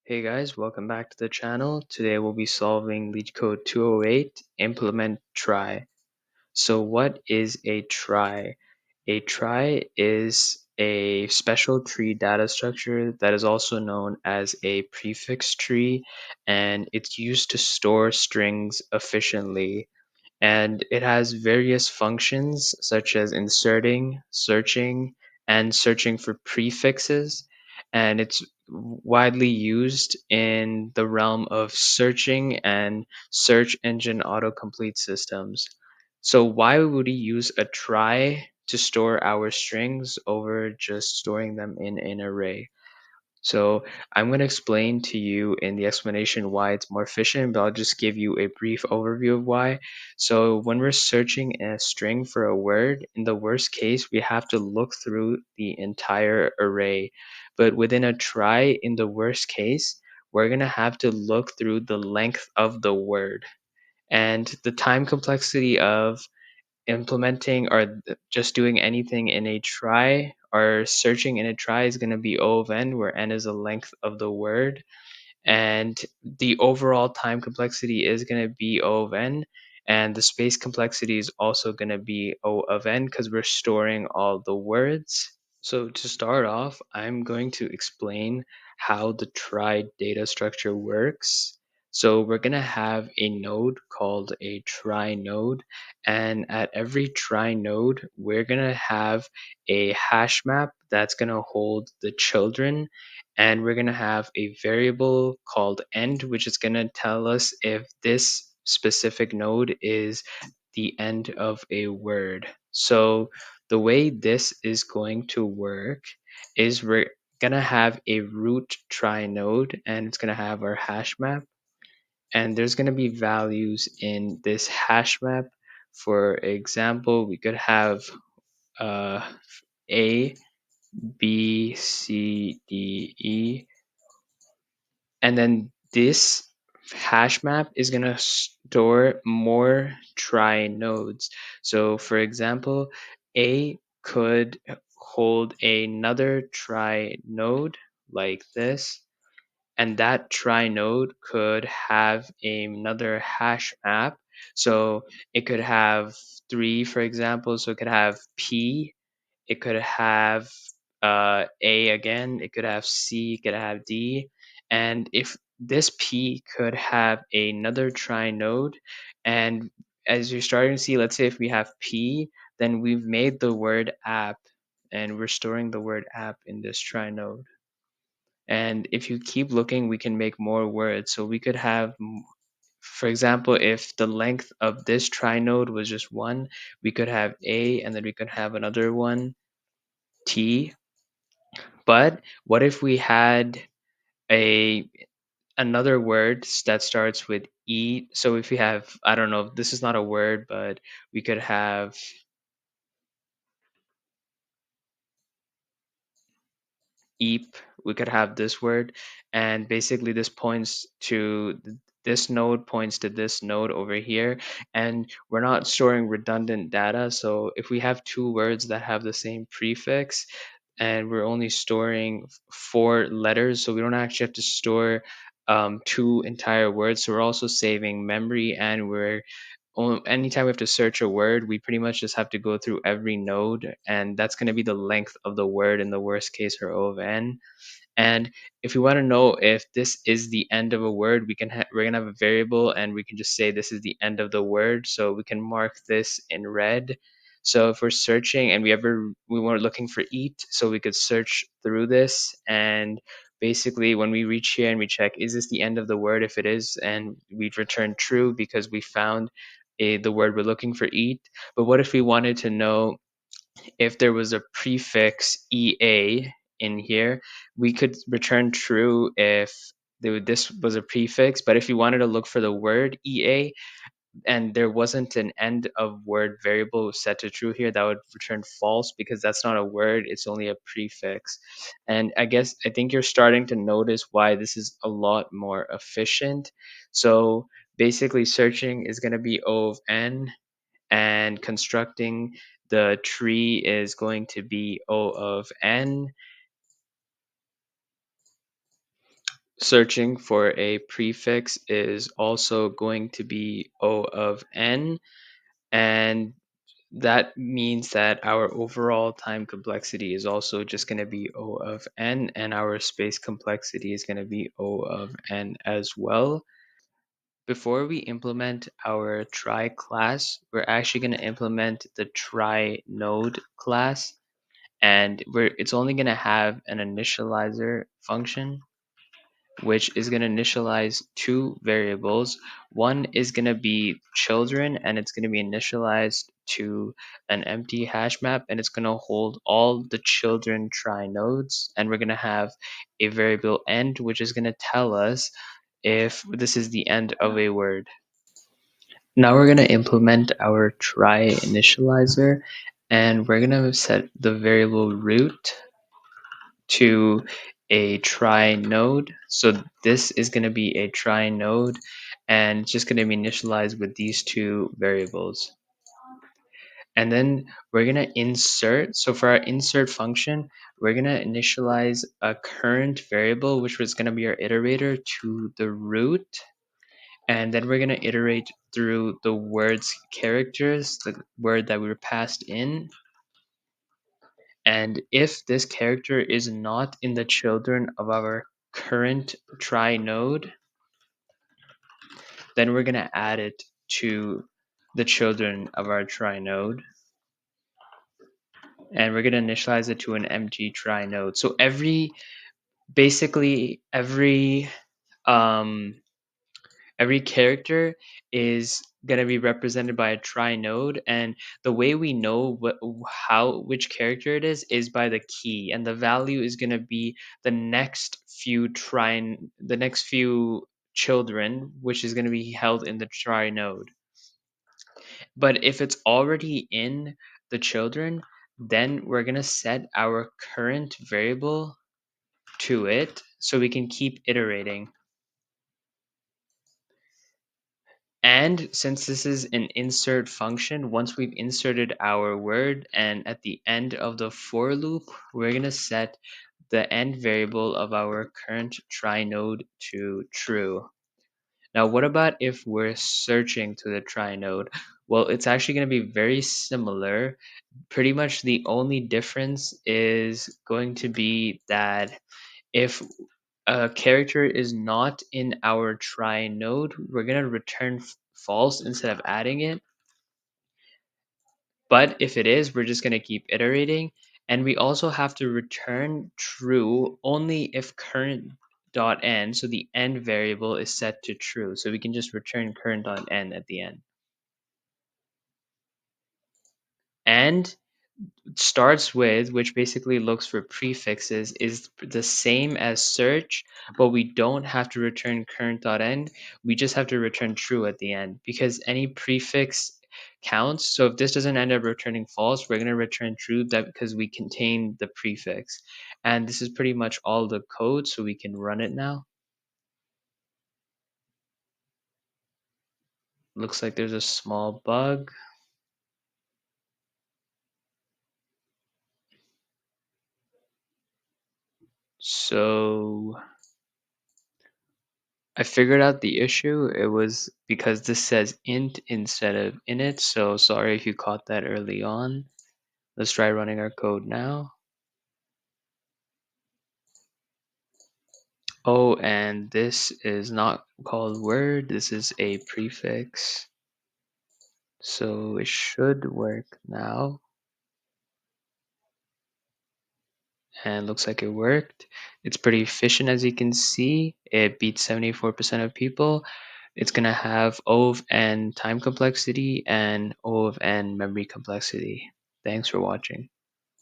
Hey guys, welcome back to the channel. Today we'll be solving LeetCode 208, implement trie. So what is a trie? A trie is a special tree data structure that is also known as a prefix tree, and it's used to store strings efficiently, and it has various functions such as inserting, searching, and searching for prefixes. And it's widely used in the realm of searching and search engine autocomplete systems. So why would we use a trie to store our strings over just storing them in an array? So I'm going to explain to you in the explanation why it's more efficient, but I'll just give you a brief overview of why. So when we're searching a string for a word, in the worst case, we have to look through the entire array. But within a trie, in the worst case, we're going to have to look through the length of the word. And the time complexity of implementing or just doing anything in a trie or searching in a trie is going to be O of n, where n is the length of the word. And the overall time complexity is going to be O of n. And the space complexity is also going to be O of n because we're storing all the words. So to start off, I'm going to explain how the trie data structure works. So we're going to have a node called a trie node, and at every trie node, we're going to have a hash map that's going to hold the children, and we're going to have a variable called end, which is going to tell us if this specific node is the end of a word. So the way this is going to work is we're gonna have a root trie node, and it's gonna have our hash map, and there's gonna be values in this hash map. For example, we could have uh, A, B, C, D, E, and then this hash map is going to store more trie nodes. So for example, A could hold another trie node like this, and that trie node could have another hash map. So it could have three, for example. So it could have P, it could have A again, it could have C, it could have D. And if this P could have another trie node, and as you're starting to see, let's say if we have P, then we've made the word app, and we're storing the word app in this trie node. And if you keep looking, we can make more words. So we could have, for example, if the length of this trie node was just one, we could have A, and then we could have another one, T. But what if we had a another word that starts with E? So if we have, I don't know, this is not a word, but we could have eep, we could have this word, and basically this points to this node points to this node over here, and we're not storing redundant data. So if we have two words that have the same prefix, and we're only storing four letters, so we don't actually have to store two entire words. So we're also saving memory, and we're anytime we have to search a word, we pretty much just have to go through every node, and that's going to be the length of the word in the worst case, or O of n. And if we want to know if this is the end of a word, we're gonna have a variable, and we can just say this is the end of the word. So we can mark this in red. So if we're searching and we weren't looking for eat, so we could search through this, and basically when we reach here and we check, is this the end of the word? If it is, and we'd return true because we found the word we're looking for, eat. But what if we wanted to know if there was a prefix ea in here? We could return true if this was a prefix, but if you wanted to look for the word ea and there wasn't an end of word variable set to true here, that would return false because that's not a word, it's only a prefix. And I think you're starting to notice why this is a lot more efficient. So basically searching is going to be O of n, and constructing the tree is going to be O of n. searching for a prefix is also going to be O of n, and that means that our overall time complexity is also just going to be O of n, and our space complexity is going to be O of n as well. Before we implement our try class, we're actually going to implement the try node class, and it's only going to have an initializer function which is going to initialize two variables. One is going to be children, and it's going to be initialized to an empty hash map, and it's going to hold all the children try nodes. And we're going to have a variable end, which is going to tell us if this is the end of a word. Now we're going to implement our try initializer, and we're going to set the variable root to a try node. So this is going to be a try node, and it's just going to be initialized with these two variables. And then we're going to insert. So for our insert function, we're going to initialize a current variable, which was going to be our iterator, to the root. And then we're going to iterate through the word's characters, the word that we were passed in. And if this character is not in the children of our current try node, then we're going to add it to the children of our try node. And we're going to initialize it to an MG try node. So basically every character is going to be represented by a try node, and the way we know which character it is by the key, and the value is going to be the next few children, which is going to be held in the try node. But if it's already in the children, then we're going to set our current variable to it so we can keep iterating. And since this is an insert function, once we've inserted our word, and at the end of the for loop, we're going to set the end variable of our current try node to true. Now, what about if we're searching to the try node? Well, it's actually going to be very similar. Pretty much the only difference is going to be that if a character is not in our try node, we're going to return false instead of adding it. But if it is, we're just going to keep iterating. And we also have to return true only if current.end, so the end variable, is set to true. So we can just return current.end at the end. And starts with, which basically looks for prefixes, is the same as search, but we don't have to return current.end. We just have to return true at the end because any prefix counts. So if this doesn't end up returning false, we're going to return true because we contain the prefix. And this is pretty much all the code, so we can run it now. Looks like there's a small bug. So I figured out the issue. It was because this says int instead of init, so sorry if you caught that early on. Let's try running our code now. Oh, and this is not called word, this is a prefix. So it should work now. And looks like it worked. It's pretty efficient, as you can see. It beats 74% of people. It's going to have O of n time complexity and O of n memory complexity. Thanks for watching.